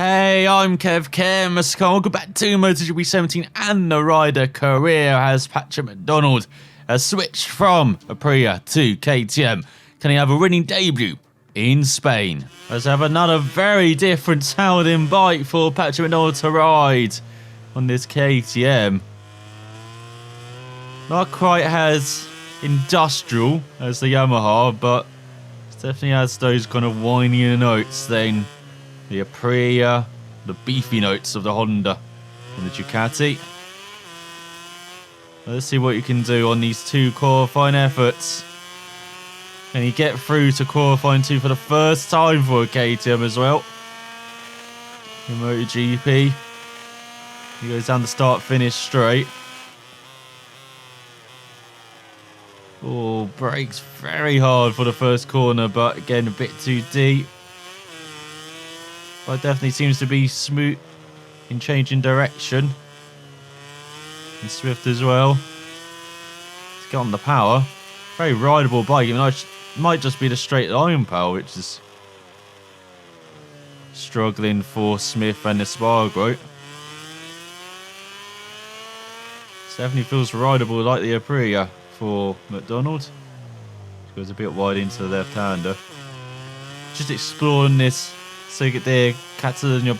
Hey, I'm Kev Kems. Welcome back to MotoGP 17, and the rider career as Patrick McDonald has switched from Aprilia to KTM. Can he have a winning debut in Spain? Let's have another very different sounding bike for Patrick McDonald to ride on this KTM. Not quite as industrial as the Yamaha, but it definitely has those kind of whiny notes then. The Aprilia, the beefy notes of the Honda and the Ducati. Let's see what you can do on these two qualifying efforts. Can you get through to qualifying 2 for the first time for a KTM as well? In MotoGP. He goes down the start-finish straight. Oh, brakes very hard for the first corner, but again a bit too deep. But definitely seems to be smooth in changing direction. And swift as well. Let's get on the power. Very rideable bike. Even though it might just be the straight line power, which is struggling for Smith and Espargaro. It definitely feels rideable like the Aprilia for McDonald. Goes a bit wide into the left-hander. Just exploring this circuit there, Catalunya,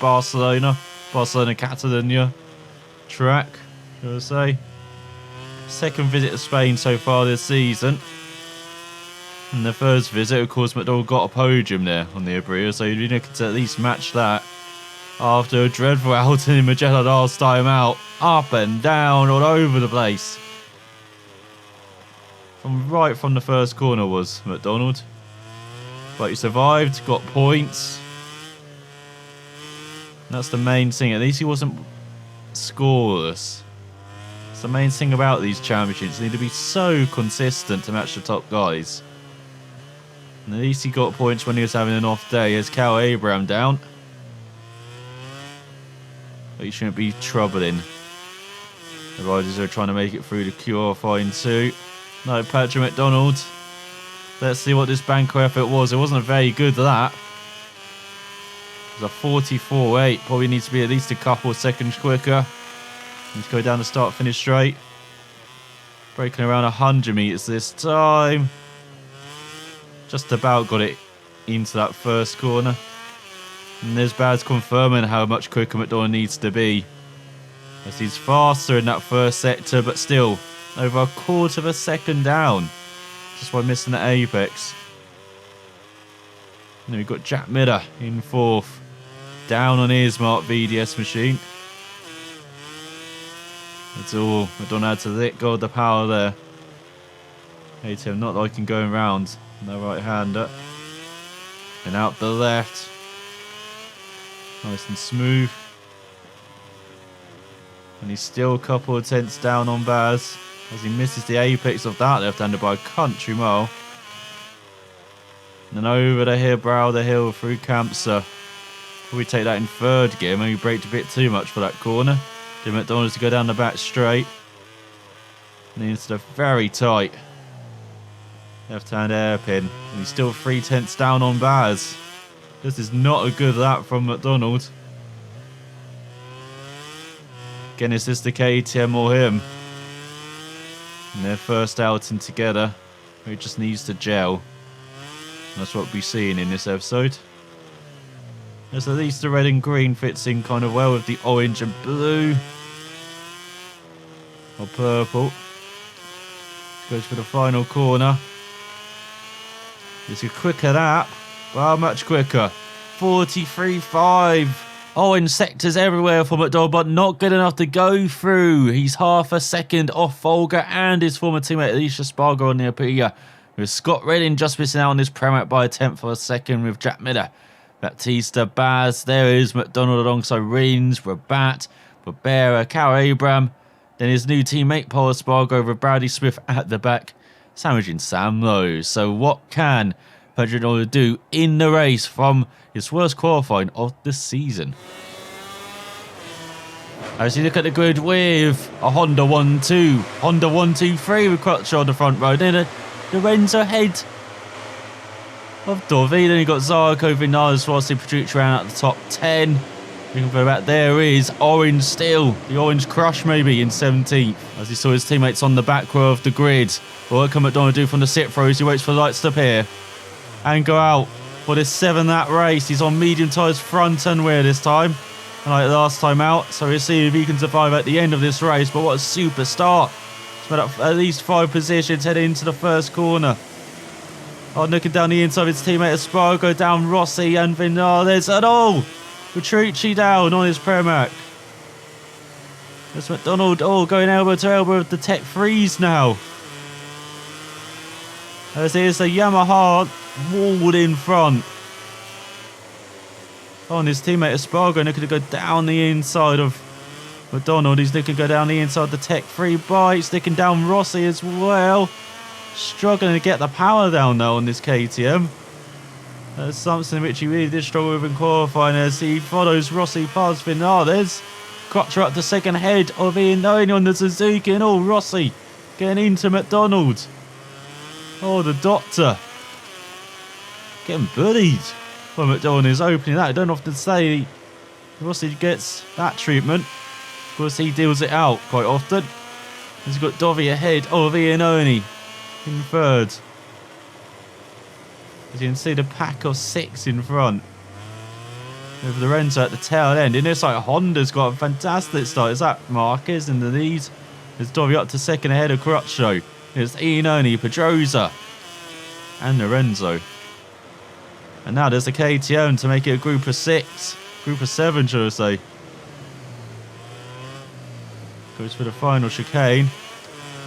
Barcelona-Catalunya track, shall I say. Second visit to Spain so far this season. And the first visit, of course, McDonald got a podium there on the Aprilia, so you're looking to at least match that. After a dreadful outing in Magellan last time out, up and down all over the place. Right from the first corner was McDonald. But he survived, got points. And that's the main thing. At least he wasn't scoreless. It's the main thing about these championships. They need to be so consistent to match the top guys. And at least he got points when he was having an off day. As Cal Abraham down. But he shouldn't be troubling the riders who are trying to make it through the qualifying 2. No, Patrick McDonald. Let's see what this Banco effort was. It wasn't very good that. It was a 44.8. Probably needs to be at least a couple of seconds quicker. Need to go down the start-finish straight. Braking around 100 metres this time. Just about got it into that first corner. And there's Baz confirming how much quicker McDonald needs to be. As he's faster in that first sector, but still over a quarter of a second down. Just by missing the apex. And then we've got Jack Miller in 4th. Down on his Mark VDS machine. That's all. McDonald had to let go of the power there. KTM not liking going round. No right-hander. And out the left. Nice and smooth. And he's still a couple of tenths down on Baz. As he misses the apex of that left-hander by a country mile. And then over the hill, brow the hill through Campsa. Probably take that in 3rd gear. Maybe braked a bit too much for that corner. Did McDonald's to go down the back straight. And then into the very tight left-hand hairpin. And he's still 3 tenths down on Baz. This is not a good lap from McDonald. Again, is this the KTM or him? And their first outing together. He just needs to gel. And that's what we'll be seeing in this episode. As at least the red and green fits in kind of well with the orange and blue. Or purple. Goes for the final corner. It's a quicker lap. But how much quicker? 43.5. Orange sectors everywhere for McDonald, but not good enough to go through. He's half a second off Folger and his former teammate Alicia Spargo on the Aprilia. With Scott Redding just missing out on this Premac by a tenth of a second with Jack Miller. Baptista, Baz, there is McDonald alongside Rins, Rabat, Barbera, Cal Abraham. Then his new teammate Paul Espargaro with Bradley Smith at the back, sandwiching Sam Lowe. So what can Patrick McDonald do in the race from his worst qualifying of the season? As you look at the grid with a Honda 1-2, Honda 1-2-3 with Crutcher on the front row. Then Lorenzo ahead of Dovi. Then you've got Zarco, Vinales, Rossi, Petrucci around at the top 10. Looking for that. There is Orange still. The Orange Crush maybe in 17th. As he saw his teammates on the back row of the grid. What can McDonald do from the sit throws? He waits for the lights to appear. And go out for this 7-lap race. He's on medium tyres front and rear this time. And like last time out. So we'll see if he can survive at the end of this race. But what a super start. He's made up at least 5 positions heading into the first corner. Oh, looking down the inside of his teammate Espargo, down Rossi and Vinales and all. Petrucci down on his Premac. There's McDonald, going elbow to elbow with the Tech Freeze now. As here's the Yamaha walled in front. Oh, and his teammate Espargo looking to go down the inside of McDonald. He's looking to go down the inside of the Tech Free bike, sticking down Rossi as well. Struggling to get the power down though on this KTM. That's something which he really did struggle with in qualifying as he follows Rossi past Vinales. Crutcher up to second head of Ian Noni on the Suzuki and Rossi getting into McDonald. Oh, the Doctor. Getting bullied by McDonald is opening that. I don't often say Rossi gets that treatment. Of course, he deals it out quite often. He's got Dovi ahead of Ian Noni in third. As you can see, the pack of 6 in front. With Lorenzo at the tail end. It looks like Honda's got a fantastic start. Is that Marquez in the lead? There's Dovi up to second ahead of Crutcho. There's Iannone, Pedrosa, and Lorenzo. And now there's a KTM to make it a group of 6. Group of 7, should I say. Goes for the final chicane.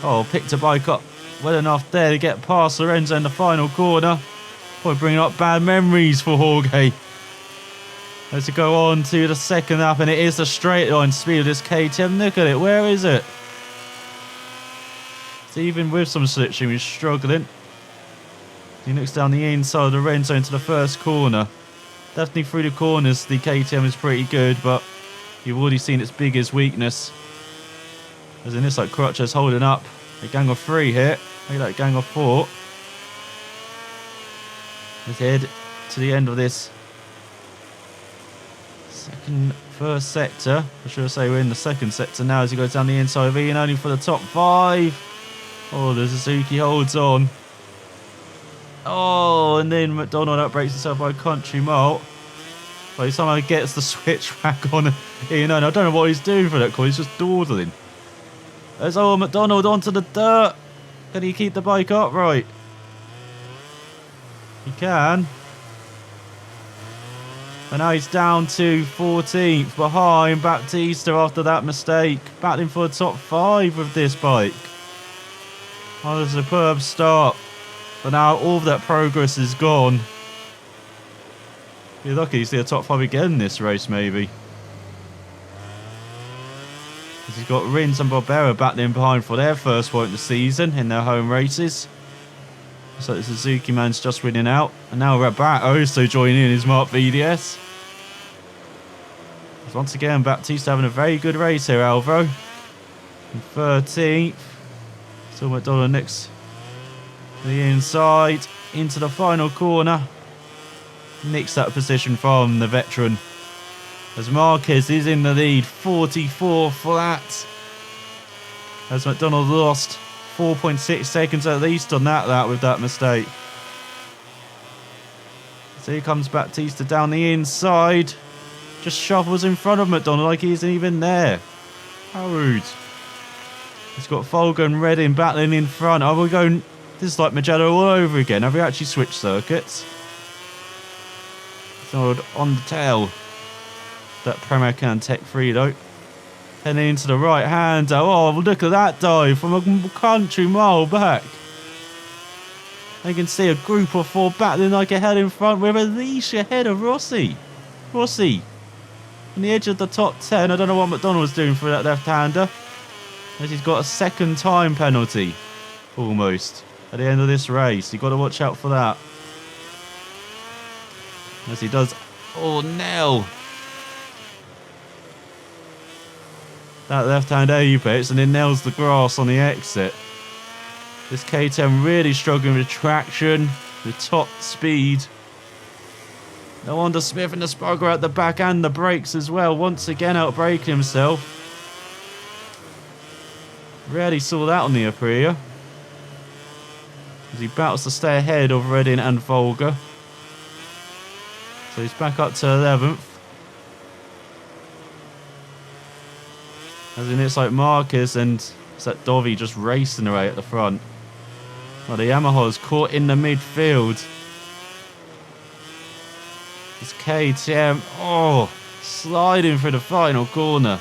Oh, picked a bike up well enough there to get past Lorenzo in the final corner. Probably bringing up bad memories for Jorge. As to go on to the second lap, and it is the straight line speed of this KTM. Look at it, where is it? So even with some switching, he's struggling. He looks down the inside of Lorenzo into the first corner. Definitely through the corners, the KTM is pretty good, but you've already seen its biggest weakness. As in this, like Crutcher's holding up a gang of 3 here. Maybe like a gang of 4. Let's head to the end of this first sector. I should say we're in the second sector now as he goes down the inside of Ian only for the top 5. Oh, the Suzuki holds on. Oh, and then McDonald outbreaks himself by a country mile. But he somehow gets the switch back on Ian. I don't know what he's doing for that call. He's just dawdling. There's McDonald onto the dirt. Can he keep the bike upright? He can. And now he's down to 14th behind Baptista after that mistake. Battling for the top 5 with this bike. Oh, a superb start. But now all of that progress is gone. You're lucky to see a top 5 again in this race, maybe. Because he's got Rins and Barbera battling behind for their first point of the season in their home races. So the Suzuki man's just winning out. And now Rabat also joining in his Mark VDS. Once again, Baptista having a very good race here, Alvaro. In 13th. Still McDonald next to the inside. Into the final corner. Nicks that position from the veteran. As Marquez is in the lead. 44 flat. As McDonald lost 4.6 seconds at least on that with that mistake. So here comes Baptista down the inside. Just shovels in front of McDonald like he isn't even there. How rude. He's got Folger and Redding battling in front. Are we going... This is like Magello all over again. Have we actually switched circuits? So on the tail. That Premac and Tech 3 though. Heading into the right hand. Oh, look at that dive from a country mile back. You can see a group of 4 battling like a hell in front with Alicia ahead of Rossi. Rossi on the edge of the top 10. I don't know what McDonald's doing for that left-hander. As he's got a second time penalty. Almost. At the end of this race. You've got to watch out for that. As he does... Oh, nail. That left-hand apex and then nails the grass on the exit. This KTM really struggling with traction, with top speed. No wonder Smith and the Spargo at the back and the brakes as well. Once again outbraking himself. Rarely saw that on the Aprilia. As he battles to stay ahead of Redding and Volga. So he's back up to 11th. As in it's like Marquez and it's that Dovi just racing away at the front. Well, the Yamaha's caught in the midfield. It's KTM, sliding through the final corner.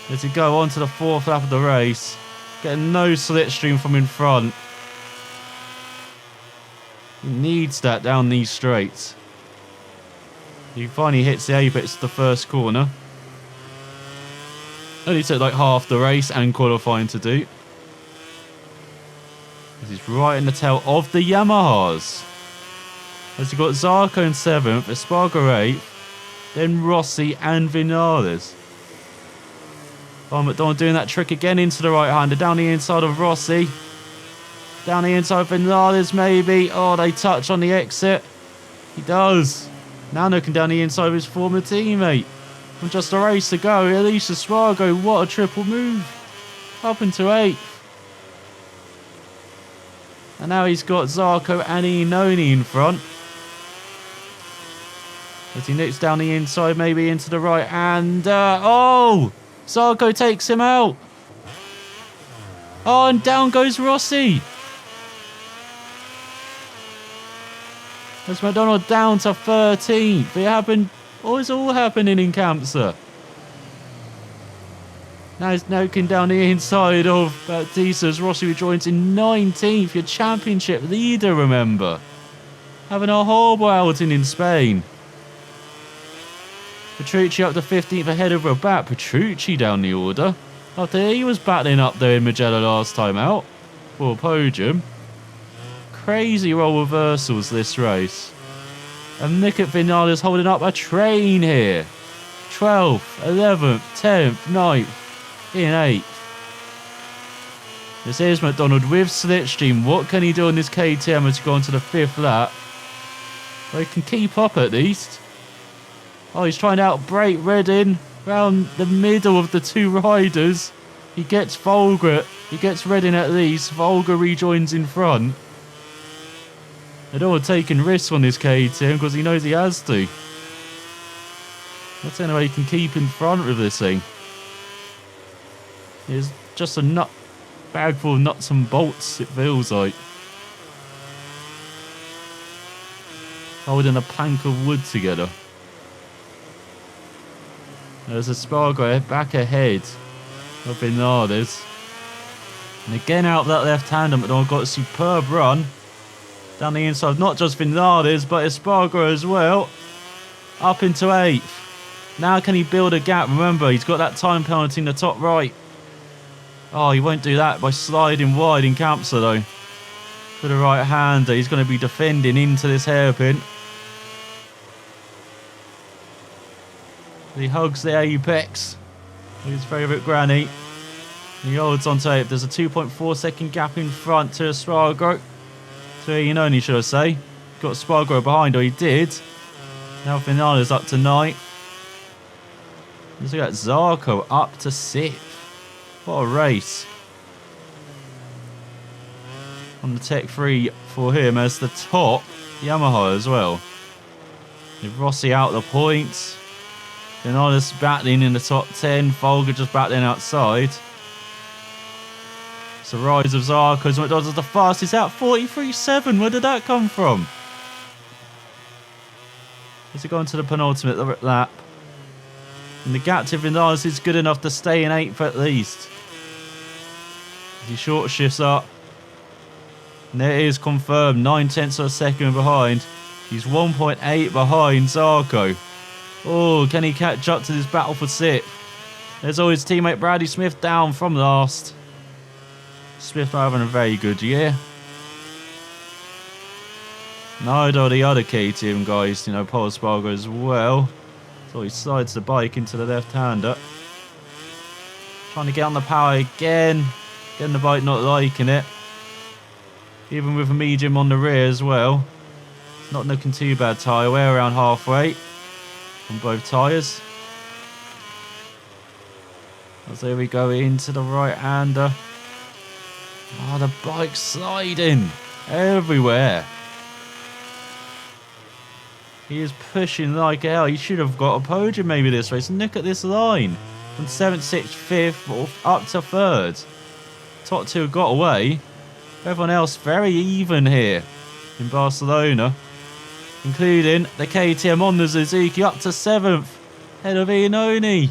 As he go on to the 4th lap of the race. Getting no slipstream from in front. He needs that down these straights. He finally hits the apex of the first corner. Only took like half the race and qualifying to do. As he's right in the tail of the Yamahas. As he got Zarco in 7th, Espargaro 8th, then Rossi and Vinales. McDonald doing that trick again into the right-hander, down the inside of Rossi. Down the inside of Vinales maybe. Oh, they touch on the exit. He does. Now looking down the inside of his former teammate. From just a race to go, Elisa Spargo, what a triple move. Up into 8th. And now he's got Zarco and Inoni in front. As he nicks down the inside, maybe into the right. And, Zarco takes him out. Oh, and down goes Rossi. As McDonald down to 13th. It happened. It's all happening in Kampsa. Now he's knocking down the inside of Bautista as Rossi rejoins in 19th. Your championship leader, remember. Having a horrible outing in Spain. Petrucci up to 15th ahead of Rabat. Petrucci down the order. After he was battling up there in Mugello last time out. For a podium. Crazy role reversals this race. And Nick at Vinales holding up a train here. 12th, 11th, 10th, 9th, in 8th. This is McDonald with slipstream. What can he do on this KTM as he go on to the 5th lap? Well, he can keep up at least. Oh, he's trying to outbrake Redding around the middle of the two riders. He gets Volga. He gets Redding at least. Volga rejoins in front. They don't want taking risks on this KTM because he knows he has to. That's the only way he can keep in front of this thing. It's just a bag full of nuts and bolts, it feels like. Holding a plank of wood together. There's a Spargo back ahead of Vinales. And again out of that left-hander, McDonald got a superb run. Down the inside, not just Vinales, but Espargaro as well. Up into 8th. Now can he build a gap? Remember, he's got that time penalty in the top right. Oh, he won't do that by sliding wide in Kampsa though. For the right-hander, he's going to be defending into this hairpin. He hugs the apex. His favourite granny. He holds on to it. There's a 2.4 second gap in front to Espargaro. So Inoni, should I say. Got Spargo behind, or he did. Now Vinales up to 9th. Let's look at Zarco up to 6th. What a race. On the Tech 3 for him as the top Yamaha as well. With Rossi out the points. Vinales battling in the top 10. Volga just battling outside. The rise of Zarco as McDonald's the fastest out. 43.7. Where did that come from? As he go into the penultimate lap. And the gap to Vinales is good enough to stay in 8th at least. As he short shifts up. And there it is confirmed. 9/10 of a second behind. He's 1.8 behind Zarco. Oh, can he catch up to this battle for 6th? There's always teammate Bradley Smith down from last. Smith not having a very good year. Neither are the other KTM guys, Paul Espargaro as well. So he slides the bike into the left-hander. Trying to get on the power again. Getting the bike not liking it. Even with a medium on the rear as well. Not looking too bad tyre wear, around halfway on both tyres. As there we go into the right-hander. Oh, the bike's sliding everywhere. He is pushing like hell. He should have got a podium maybe this race. And look at this line. From 7th, 6th, 5th, up to 3rd. Top 2 got away. Everyone else very even here in Barcelona. Including the KTM on the Suzuki up to 7th. Head of Iannone.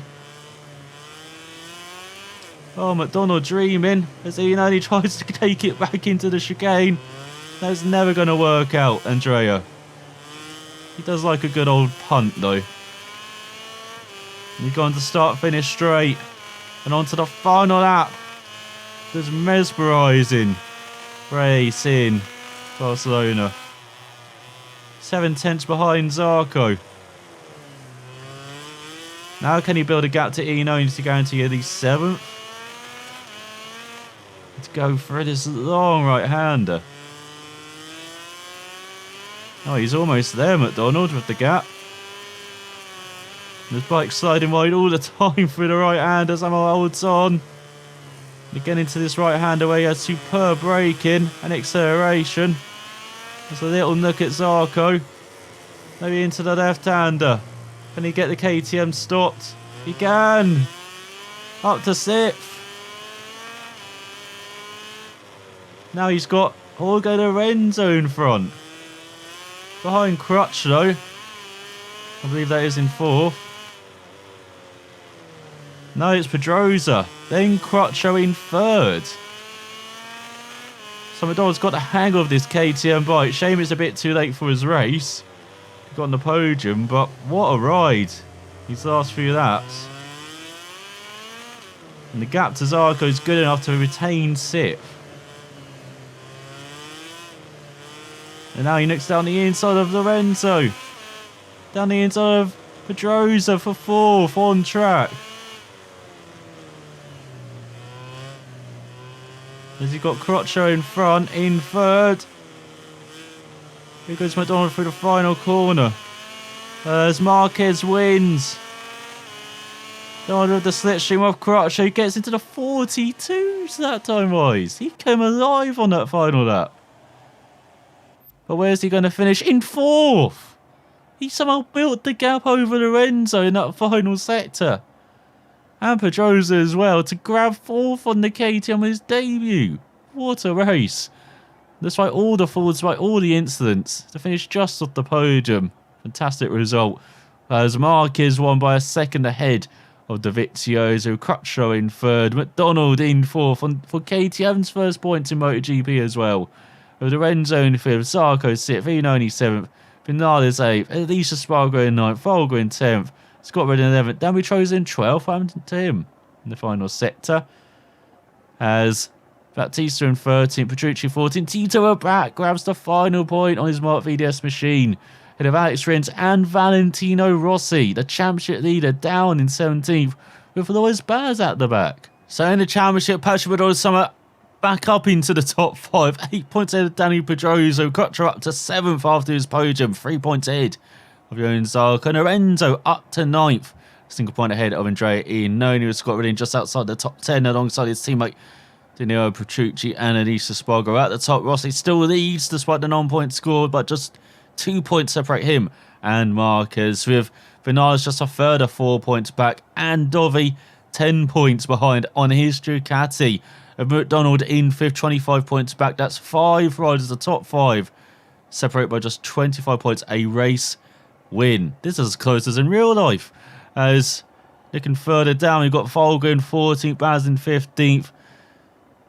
Oh, McDonald dreaming as Iannone tries to take it back into the chicane. That's never going to work out, Andrea. He does like a good old punt, though. He's going to start finish straight. And on to the final lap. This mesmerising race in Barcelona. 7/10 behind Zarco. Now can he build a gap to Iannone to guarantee at least 7th? To go for this long right-hander. Oh, he's almost there, McDonald, with the gap. And his bike sliding wide all the time through the right-hander. Somehow holds on. Again into this right-hander where he has superb braking and acceleration. There's a little look at Zarco. Maybe into the left-hander. Can he get the KTM stopped? He can. Up to 6th. Now he's got Jorge Lorenzo in front. Behind Crutchlow. I believe that is in 4th. No, it's Pedrosa. Then Crutchlow in 3rd. So McDonald's got the hang of this KTM bike. Shame it's a bit too late for his race. He got on the podium, but what a ride. These last few laps. And the gap to Zarco is good enough to retain 6th. And now he looks down the inside of Lorenzo. Down the inside of Pedrosa for 4th on track. As he got Crutchlow in front, in 3rd. Here goes McDonald through the final corner. As Marquez wins. Down with the slipstream of Crutchlow. He gets into the 42s that time wise. He came alive on that final lap. But where's he going to finish? In 4th! He somehow built the gap over Lorenzo in that final sector. And Pedrosa as well to grab 4th on the KTM on his debut. What a race. Despite all the faults, despite all the incidents, to finish just off the podium. Fantastic result. As Marquez won by a second ahead of Dovizioso, Crutchlow in 3rd, McDonald in 4th for KTM's first points in MotoGP as well. With Lorenzo in 5th, Zarco 6th, Iannone 7th, Vinales 8th, Elisa Spargo in 9th, Folger in 10th, Scott Redding 11th, Dan Butrosa in 12th, Hamilton to him in the final sector. As Battista in 13th, Petrucci 14th, Tito back grabs the final point on his Mark VDS machine. Ahead of Alex Rins and Valentino Rossi, the championship leader, down in 17th, with Lois Baz at the back. So in the championship, Patrick Pedrosa Summer back up into the top 5. 8 points ahead of Danny Pedrosa. Crutchlow up to 7th after his podium. 3 points ahead of Johan Zarco. Lorenzo up to 9th. Single point ahead of Andrea Iannone, with Scott Redding just outside the top 10 alongside his teammate Danilo Petrucci and Elisa Spargo at the top. Rossi still leads despite the non-point score, but just 2 points separate him and Marquez, with Vinales just a further 4 points back and Dovi 10 points behind on his Ducati. McDonald in 5th, 25 points back. That's 5 riders, the top 5, separated by just 25 points. A race win. This is as close as in real life. As looking further down, we've got Folger in 14th, Baz in 15th,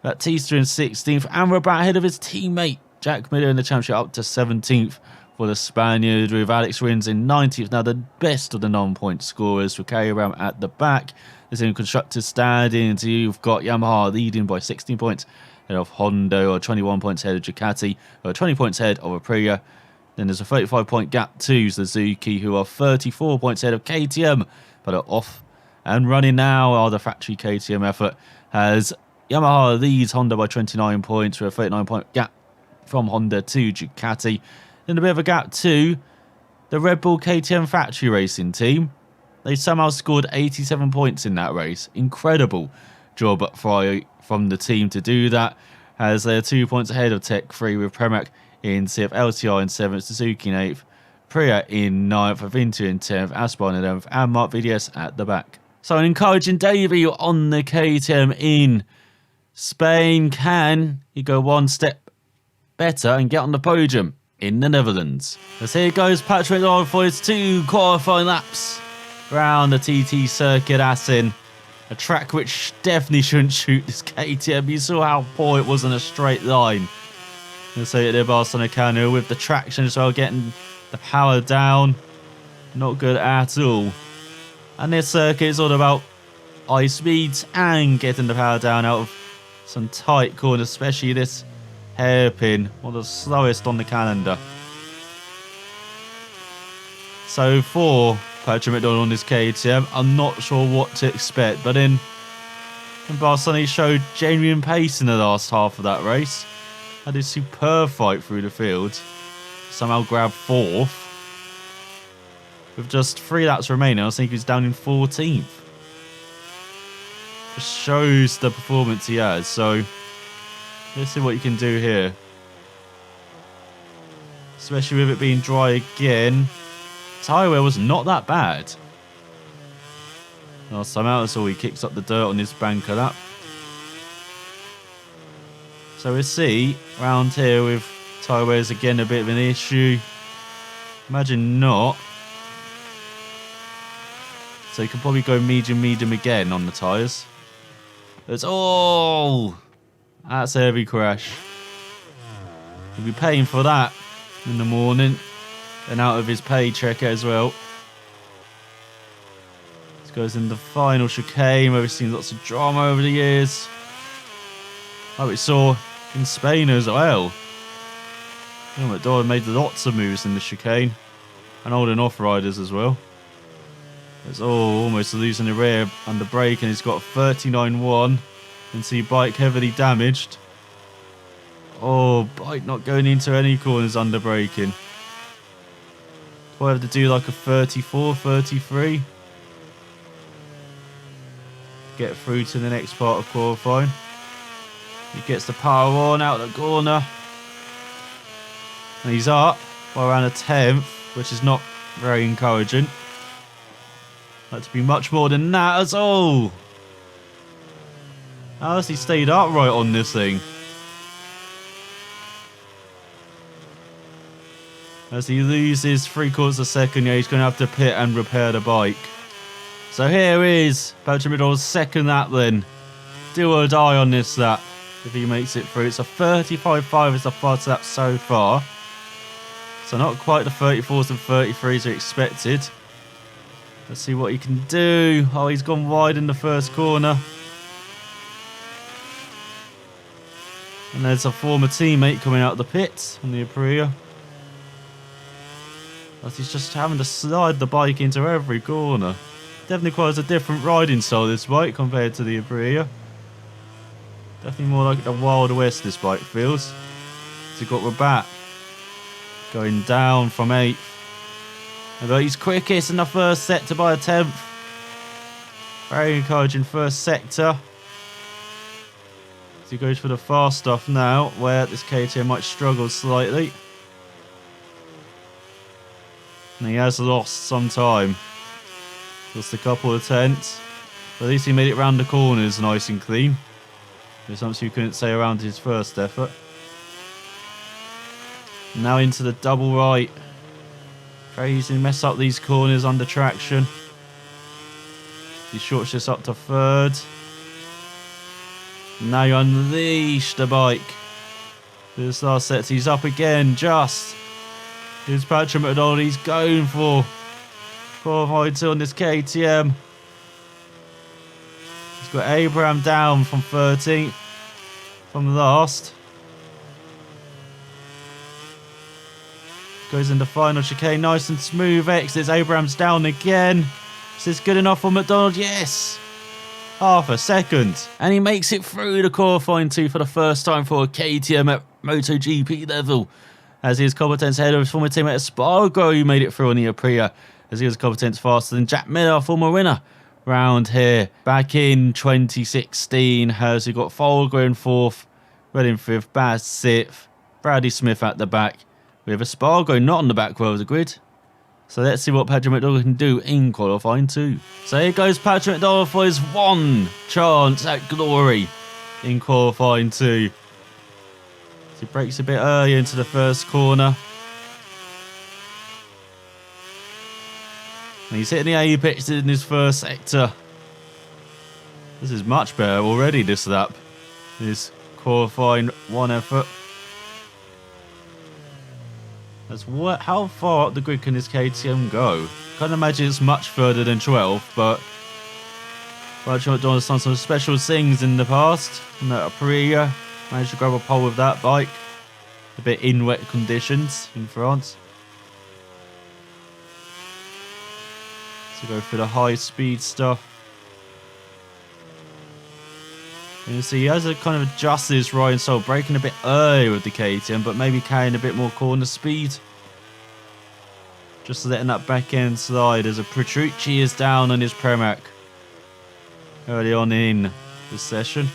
Battista in 16th, and Rabat ahead of his teammate Jack Miller in the championship up to 17th for the Spaniard, with Alex Rins in 19th. Now the best of the non-point scorers for Carabam at the back. As in constructors standings, you've got Yamaha leading by 16 points ahead of Honda, or 21 points ahead of Ducati, or 20 points ahead of Aprilia. Then there's a 35-point gap to Suzuki, who are 34 points ahead of KTM, but are off and running now. Are the factory KTM effort as Yamaha leads Honda by 29 points, with a 39-point gap from Honda to Ducati. In a bit of a gap too, the Red Bull KTM factory racing team, they somehow scored 87 points in that race. Incredible job from the team to do that, as they're 2 points ahead of Tech 3 with Premac in 6th, LTI in 7th, Suzuki in 8th, Priya in 9th, Avinti in 10th, Aspar in 11th, and Mark VDS at the back. So an encouraging debut on the KTM in Spain. Can he go one step better and get on the podium in the Netherlands? As here goes Patrick McDonald for his 2 qualifying laps around the TT circuit Assen. A track which definitely shouldn't shoot this KTM. You saw how poor it was in a straight line. Let's say it there, Barcelona-Catalunya, with the traction as well, getting the power down. Not good at all. And this circuit is all about high speeds and getting the power down out of some tight corners, especially this hairpin, one of the slowest on the calendar. So for Patrick McDonald on this KTM, I'm not sure what to expect, but in Barcelona he showed genuine pace in the last half of that race. Had a superb fight through the field. Somehow grabbed 4th. With just 3 laps remaining, I was thinking he's down in 14th. Just shows the performance he has, so let's see what you can do here. Especially with it being dry again. Tyre wear was not that bad. Last time out, so he kicks up the dirt on his banker lap. So we'll see round here with tyre wear is again a bit of an issue. Imagine not. So you can probably go medium again on the tyres. That's all. That's a heavy crash. He'll be paying for that in the morning and out of his paycheck as well. This goes in the final chicane where we've seen lots of drama over the years. Like we saw in Spain as well. McDonald made lots of moves in the chicane and holding off riders as well. It's almost losing the rear under brake, and he's got 39.1. And see bike heavily damaged. Oh, bike not going into any corners under braking. Do I have to do like a 34, 33? Get through to the next part of qualifying. He gets the power on out of the corner. And he's up by around a 10th, which is not very encouraging. Like to be much more than that as all. How has he stayed upright on this thing? As he loses 3/4 of a second, yeah, he's going to have to pit and repair the bike. So here is Patrick McDonald's second lap then. Do or die on this lap if he makes it through. It's a 35.5 is the fastest lap so far. So not quite the 34s and 33s are expected. Let's see what he can do. Oh, he's gone wide in the first corner. And there's a former teammate coming out of the pits on the Aprilia. But he's just having to slide the bike into every corner. Definitely quite a different riding style, this bike, compared to the Aprilia. Definitely more like the Wild West, this bike feels. So you've got Rabat going down from 8th. But he's quickest in the first sector by a 10th. Very encouraging first sector. So he goes for the fast stuff now, where this KTM might struggle slightly. And he has lost some time. Lost a couple of tenths. But at least he made it round the corners nice and clean. There's something you couldn't say around his first effort. Now into the double right. Very easy to mess up these corners under traction. He shorts this up to 3rd. Now you unleash the bike. This last set, he's up again, just. Here's Patrick McDonald, he's going for 4.2 on this KTM. He's got Abraham down from 13th, from last. Goes into final chicane, nice and smooth exits. Abraham's down again. Is this good enough for McDonald? Yes. Half a second. And he makes it through the qualifying 2 for the first time for a KTM at MotoGP level. as he was a couple of tenths ahead of his former teammate Espargaro, who made it through on the Aprilia, as he was a couple of tenths faster than Jack Miller, former winner round here back in 2016. As we got Folger in 4th, Redding 5th, Baz 6th, Bradley Smith at the back. We have Espargaro not on the back row of the grid. So let's see what Patrick McDonald can do in qualifying 2. So here goes Patrick McDonald for his one chance at glory in qualifying 2. So he breaks a bit early into the first corner. And he's hitting the apex in his first sector. This is much better already, this lap. This qualifying 1 effort. How far up the grid can this KTM go? Can't imagine it's much further than 12, but Patrick McDonald's done some special things in the past. And that Aprilia managed to grab a pole with that bike. A bit in wet conditions in France. So go for the high speed stuff. And you see he has to kind of adjust his right and so braking a bit early with the KTM, but maybe carrying a bit more corner speed. Just letting that back end slide as a Petrucci is down on his Pramac early on in the session.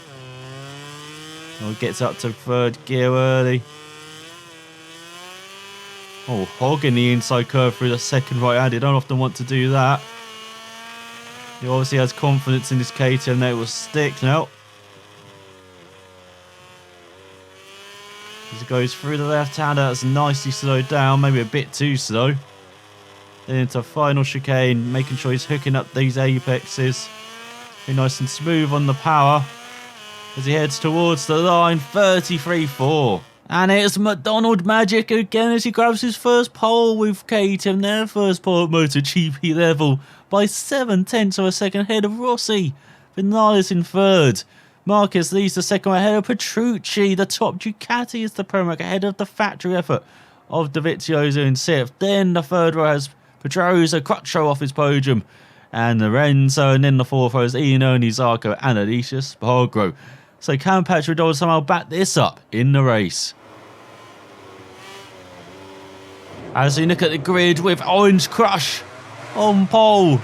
Well, gets up to 3rd gear early. Oh, hogging the inside curve through the second right hand. He don't often want to do that. He obviously has confidence in his KTM that it will stick now. As it goes through the left-hander, that's nicely slowed down, maybe a bit too slow. Then into final chicane, making sure he's hooking up these apexes. Be nice and smooth on the power as he heads towards the line, 33.4. And it's McDonald magic again as he grabs his first pole with KTM, their first pole at MotoGP level, by 7/10 of a second ahead of Rossi. Vinales in 3rd. Marquez leads the second ahead of Petrucci. The top Ducati is the Pramac ahead of the factory effort of Dovizioso in 6th. Then the 3rd row has Pedrosa, Crutchlow off his podium, and Lorenzo. And then the 4th row is Iannone, Zarco, and Alicia Espargaro. So can Patrick McDonald somehow back this up in the race? As we look at the grid with Orange Crush on pole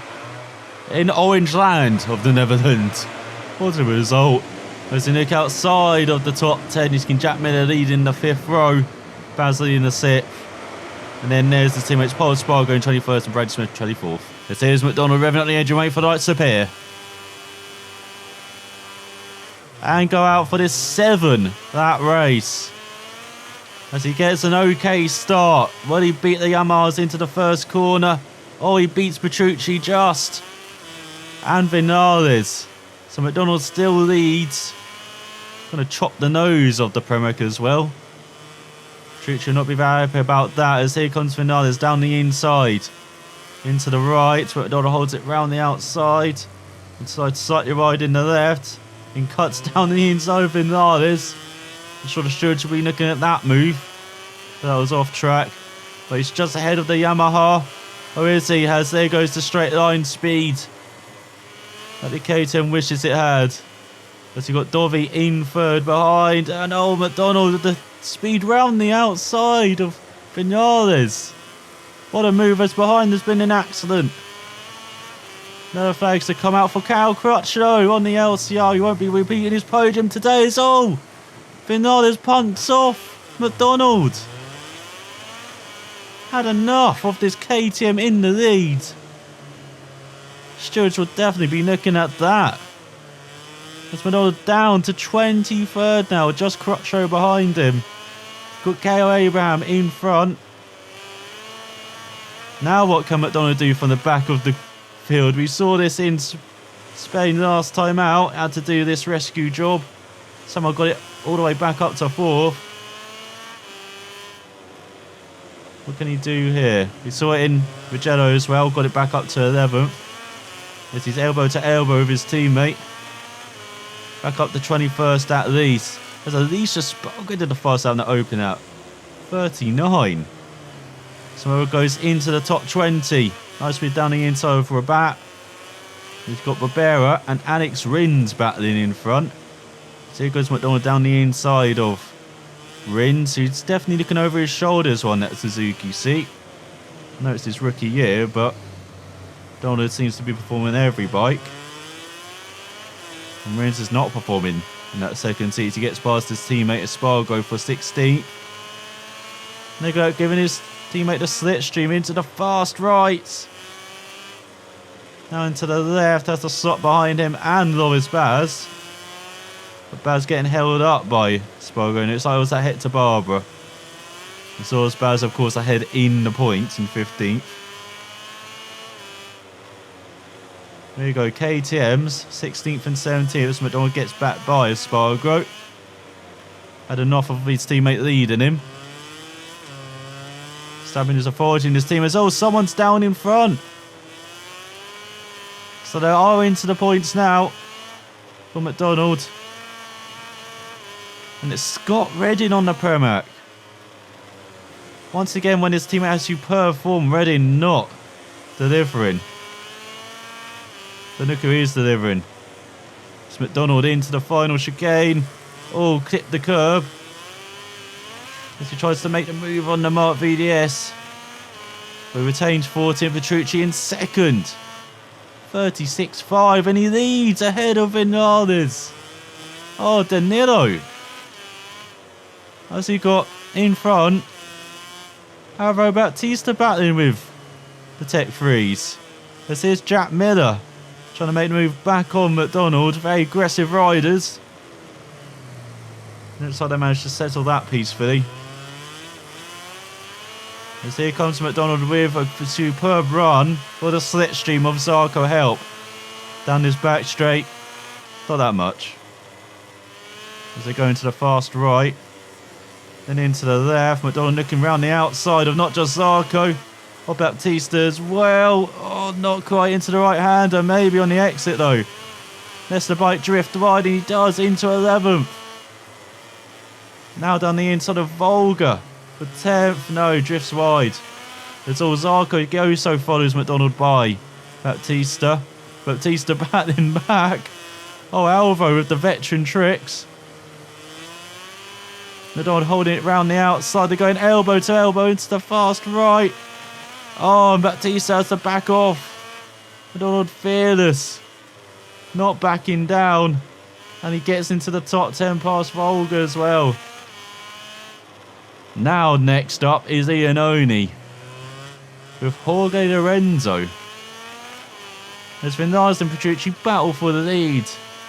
in Orange Land of the Netherlands. What a result. As we look outside of the top 10, you can Jack Miller leading the 5th row, Basley in the 6th. And then there's the teammates Paul Espargaro in 21st and Brad Smith 24th. This is McDonald revving up the engine, waiting for the lights to appear. And go out for this 7-lap race. As he gets an okay start. Well, he beat the Yamahas into the first corner. Oh, he beats Petrucci just. And Vinales. So McDonald still leads. Going to chop the nose of the Pramac as well. Petrucci will not be very happy about that as here comes Vinales down the inside. Into the right. McDonald holds it round the outside. Inside slightly wide in the left. And cuts down the inside of Vinales. I'm sure the steward should be looking at that move. That was off track. But he's just ahead of the Yamaha. Oh, is he? As there goes the straight line speed that the KTM wishes it had. As you got Dovi in 3rd behind. And oh, McDonald with the speed round the outside of Vinales. What a move as behind there's been an accident. No flags to come out for Cal Crutchlow on the LCR. He won't be repeating his podium today. It's all. Vinales punts off McDonald. Had enough of this KTM in the lead. Stewards will definitely be looking at that. As McDonald down to 23rd now. Just Crutchlow behind him. Got K.O. Abraham in front. Now what can McDonald do from the back of the field? We saw this in Spain last time out. Had to do this rescue job. Somehow got it all the way back up to 4th. What can he do here? We saw it in Mugello as well. Got it back up to 11th. As he's elbow to elbow with his teammate. Back up to 21st at least. As Alicia Espargaro did the fast lap that open out. 39. So goes into the top 20. Nice speed down the inside for a bat. We've got Barbera and Alex Rins battling in front. So here goes McDonald down the inside of Rins, who's definitely looking over his shoulders on that Suzuki seat. I know it's his rookie year, but McDonald seems to be performing every bike. And Rins is not performing in that second seat. He gets past his teammate Espargo for 16th. They're giving his teammate the slipstream into the fast right. Now into the left, has to slot behind him and Loris Baz. But Baz getting held up by Espargo, and it's like it was that hit to Barbara. And so was Baz, of course, ahead in the points in 15th. There you go, KTM's 16th and 17th as McDonald gets back by Espargo. Had enough of his teammate leading him. Stabbing his authority in his team as, oh, someone's down in front. So they are into the points now for McDonald. And it's Scott Redding on the Pramac. Once again, when his teammate has superb form, Redding not delivering. But look who is delivering. It's McDonald into the final chicane. Oh, clipped the curb. As he tries to make the move on the Mark VDS. We retains 14th, Petrucci in second. 36.5, and he leads ahead of Vinales. Oh, Danilo. As he got in front, Alvaro Bautista battling with the Tech 3s. This is Jack Miller trying to make the move back on McDonald. Very aggressive riders. Looks like they managed to settle that peacefully. As here comes McDonald with a superb run for the slipstream of Zarco help. Down his back straight. Not that much. As they go into the fast right. Then into the left. McDonald looking round the outside of not just Zarco, or Bautista as well. Oh, not quite into the right hander. Maybe on the exit though. Lets the bike drift wide, and he does into 11th. Now down the inside of Volga for 10th. No, drifts wide. It's all Zarco. Goso follows McDonald by Bautista. Bautista battling back. Oh, Alvo with the veteran tricks. McDonald holding it round the outside. They're going elbow to elbow into the fast right. Oh, and Bautista has to back off. McDonald fearless. Not backing down. And he gets into the top 10 past Volga as well. Now next up is Iannone with Jorge Lorenzo. As Vinales and Petrucci battle for the lead.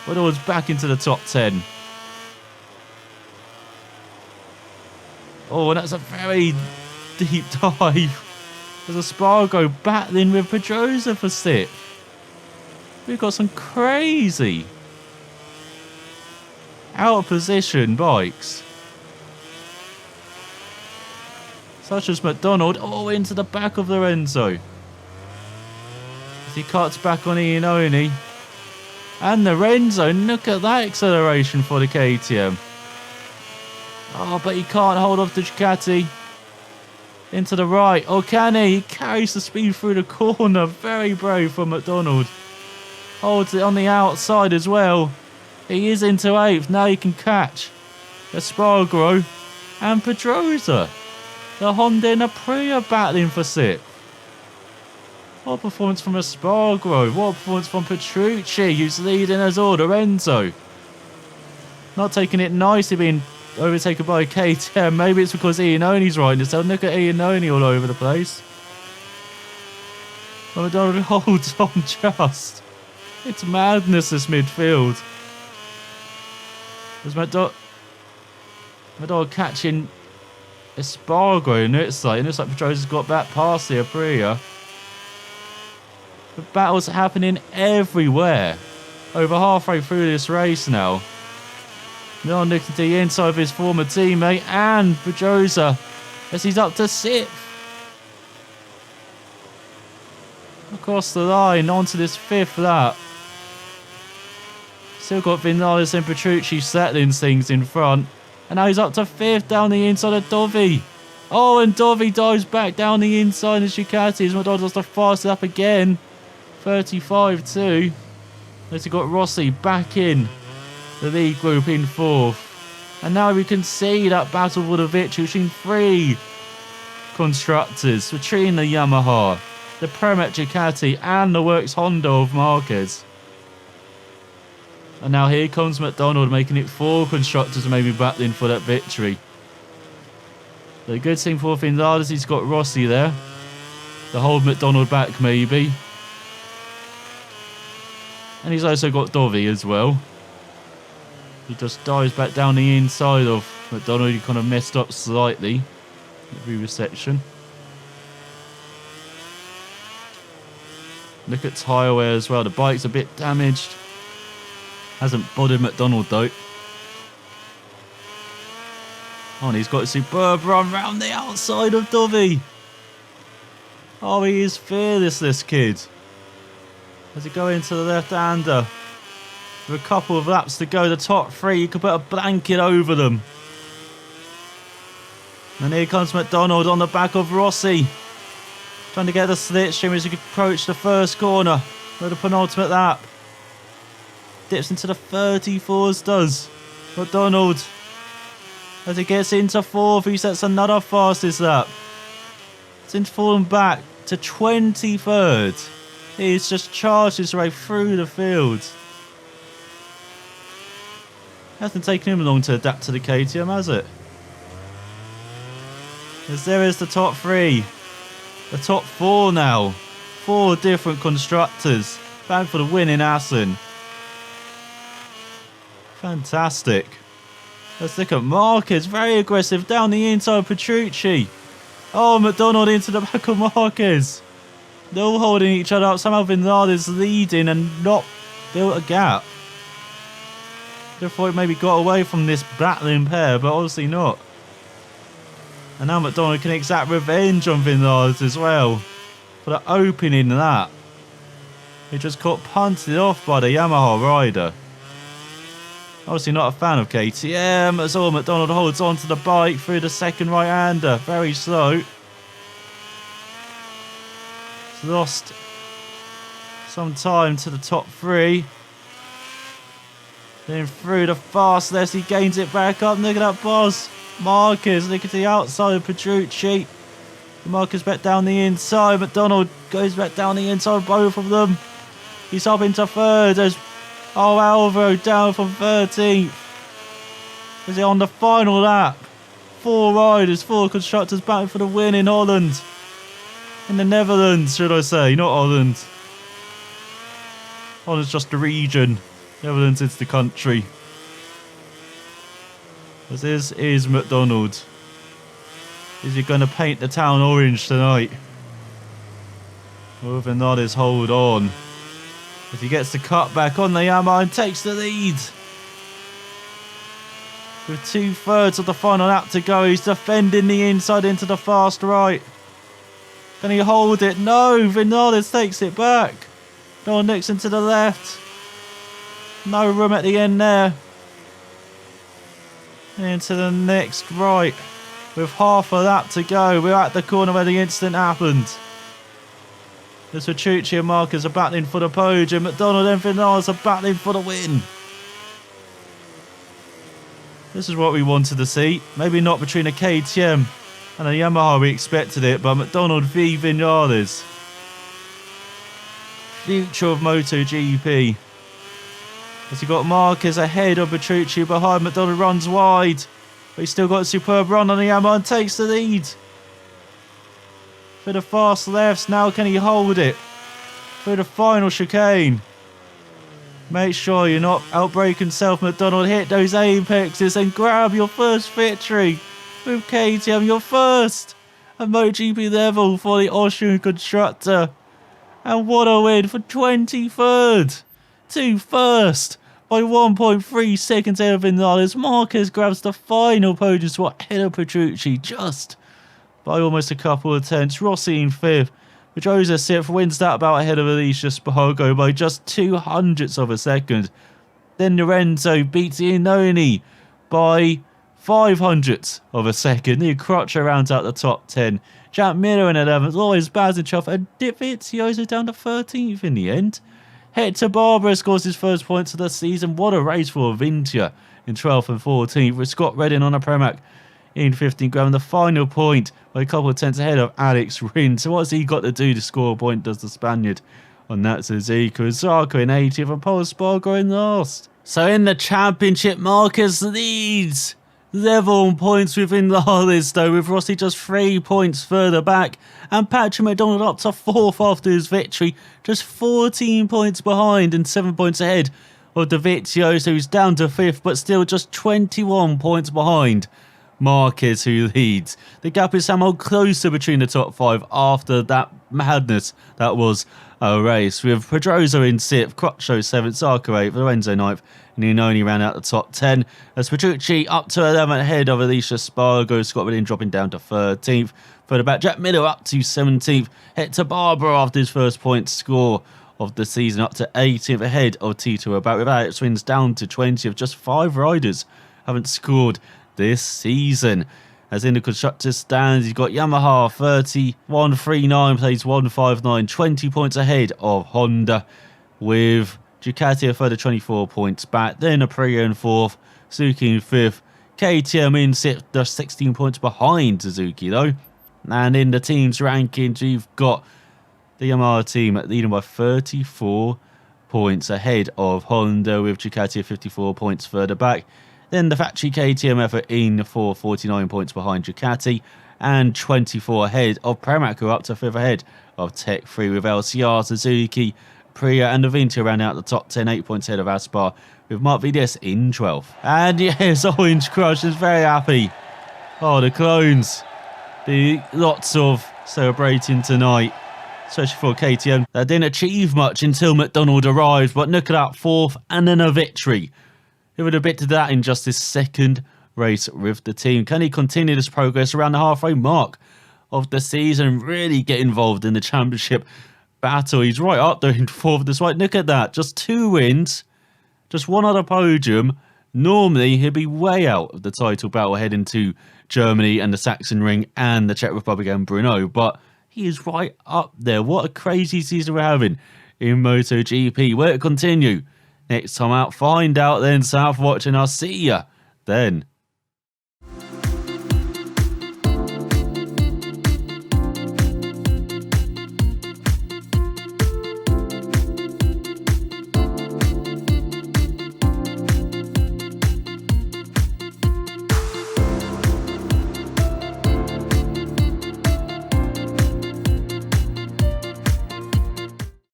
McDonald's back into the top 10. Oh, and that's a very deep dive. There's Espargo battling with Pedrosa for 6th. We've got some crazy out of position bikes. Such as McDonald, oh, into the back of Lorenzo. As he cuts back on Iannone. And Lorenzo, look at that acceleration for the KTM. Oh, but he can't hold off the Ducati. Into the right. Oh, can he? He carries the speed through the corner. Very brave from McDonald. Holds it on the outside as well. He is into 8th. Now he can catch Espargaro and Pedrosa. The Honda and Aprilia battling for 6th. What a performance from Espargaro. What a performance from Petrucci, who's leading as all. Lorenzo not taking it nicely, being overtaken by KTM. Maybe it's because Iannone's riding it. So look at Iannone all over the place. But McDonald holds on just. It's madness, this midfield. There's McDonald catching Espargaro, and it looks like Pedrosa's got back past the Aprilia. The battles are happening everywhere. Over halfway through this race now. Now looking to the inside of his former teammate and Pedrosa as he's up to 6th. Across the line onto this 5th lap. Still got Vinales and Petrucci settling things in front. And now he's up to 5th down the inside of Dovi. Oh, and Dovi dives back down the inside of Ducati as McDonald does the fast lap again. 35.2. As he got Rossi back in the lead group in 4th. And now we can see that battle for the victory between 3 constructors, between the Yamaha, the Pramac Ducati and the Works Honda of Marquez. And now here comes McDonald, making it 4 constructors maybe battling for that victory. The good thing for Vinales is he's got Rossi there to hold McDonald back maybe. And he's also got Dovi as well. He just dives back down the inside of McDonald. He kind of messed up slightly at the previous section. Look at tyre wear as well. The bike's a bit damaged. Hasn't bothered McDonald though. Oh, and he's got a superb run round the outside of Dovi. Oh, he is fearless, this kid. As he go into the left-hander. With a couple of laps to go, the top 3, you could put a blanket over them. And here comes McDonald on the back of Rossi. Trying to get the slipstream as he could approach the first corner. For the penultimate lap. Dips into the 34s, does McDonald. As he gets into 4th, he sets another fastest lap. Since falling back to 23rd. He's just charged his way through the field. Hasn't taken him long to adapt to the KTM, has it? As there is the top 3. The top 4 now. 4 different constructors. Back for the win in Assen. Fantastic. Let's look at Marquez. Very aggressive down the inside of Petrucci. Oh, McDonald into the back of Marquez. They're all holding each other up. Somehow Vinales leading and not built a gap. I thought he maybe got away from this battling pair, but obviously not. And now McDonald can exact revenge on Vinales as well for the opening lap. He just got punted off by the Yamaha rider. Obviously not a fan of KTM. As all, McDonald holds onto the bike through the second right-hander. Very slow. He's lost some time to the top 3. Then through the fast left, he gains it back up. Look at that boss. Marquez, look at the outside of Petrucci. Marquez back down the inside. McDonald goes back down the inside, both of them. He's up into 3rd as Alvaro down from 13th. Is it on the final lap? 4 riders, 4 constructors battling for the win in Holland. In the Netherlands, should I say, not Holland. Holland's just the region. Netherlands is the country. This is McDonald. Is he going to paint the town orange tonight? Will Vinales hold on? As he gets the cut back on the Yamaha and takes the lead. With 2/3 of the final lap to go, he's defending the inside into the fast right. Can he hold it? No, Vinales takes it back. Noel Nixon to the left. No room at the end there. Into the next right. With half a lap to go. We're at the corner where the incident happened. As Petrucci and Marquez are battling for the podium. McDonald and Vinales are battling for the win. This is what we wanted to see. Maybe not between a KTM and a Yamaha, we expected it, but McDonald v Vinales. Future of MotoGP. As you got Marquez ahead of Petrucci behind. McDonald runs wide, but he's still got a superb run on the Yamaha and takes the lead. For the fast lefts, now can he hold it? For the final chicane. Make sure you're not outbraking self, McDonald. Hit those apexes and grab your first victory with KTM. Your first at MotoGP level for the Austrian constructor. And what a win for 23rd to 1st by 1.3 seconds ahead of Vinales. Marquez grabs the final podium spot ahead of Petrucci just by almost a couple of tenths. Rossi in 5th. Pedrosa 6th, wins that bout ahead of Alicia Spargo by just 0.02 of a second. Then Lorenzo beats Iannone by 0.05 of a second. Neil Crutcher rounds out the top 10. Jack Miller in 11th, Lois Bazinchoff and Dipizioso down to 13th in the end. Hector Barbera scores his first points of the season. What a race for Vintia in 12th and 14th, with Scott Redding on a Pramac in 15th, grabbing the final point by a couple of tenths ahead of Alex Rins. So what's he got to do to score a point, does the Spaniard on that Suzuka? Zarco in 80th and Paul Espargaro in last. So in the championship, Marcus leads level on points within the list, though, with Rossi just 3 points further back, and Patrick McDonald up to 4th after his victory, just 14 points behind and 7 points ahead of Davizio, so he's down to 5th, but still just 21 points behind Marquez, who leads. The gap is somehow closer between the top 5 after that madness that was a race, with Pedrosa in 6th, Crutchlow 7th, Zarco 8th, Lorenzo 9th, and Iannone round out the top 10, as Petrucci up to 11th ahead of Alicia Spargo, Scott Redding dropping down to 13th. Further back, Jack Miller up to 17th, Hector Barbera after his first point score of the season up to 18th ahead of Tito About, with Alex Rins down to 20th. Just 5 riders haven't scored this season. As in the constructors stands, you've got Yamaha 31.39 plays 159, 20 points ahead of Honda, with Ducati a further 24 points back. Then Aprilia in 4th, Suzuki in 5th, KTM in 6th, just 16 points behind Suzuki though. And in the teams rankings, you've got the Yamaha team leading by 34 points ahead of Honda, with Ducati 54 points further back. Then the factory KTM effort in 4th, 49 points behind Ducati, and 24 ahead of Pramac, who are up to 5th ahead of Tech 3, with LCR, Suzuki, Aprilia and Avinti round out the top 10, 8 points ahead of Aspar, with Mark VDS in 12th. And yes, Orange Crush is very happy. Oh, the clones. Lots of celebrating tonight, especially for KTM. They didn't achieve much until McDonald arrived, but look at that, 4th and then a victory. He would have bit to that in just his second race with the team. Can he continue this progress around the halfway mark of the season and really get involved in the championship battle? He's right up there in 4th despite, look at that, just 2 wins, just 1 other podium. Normally he'd be way out of the title battle heading to Germany and the Saxon Ring and the Czech Republic and Brno, but he is right up there. What a crazy season we're having in MotoGP. Will it continue next time out? Find out then. South watching. I'll see ya then.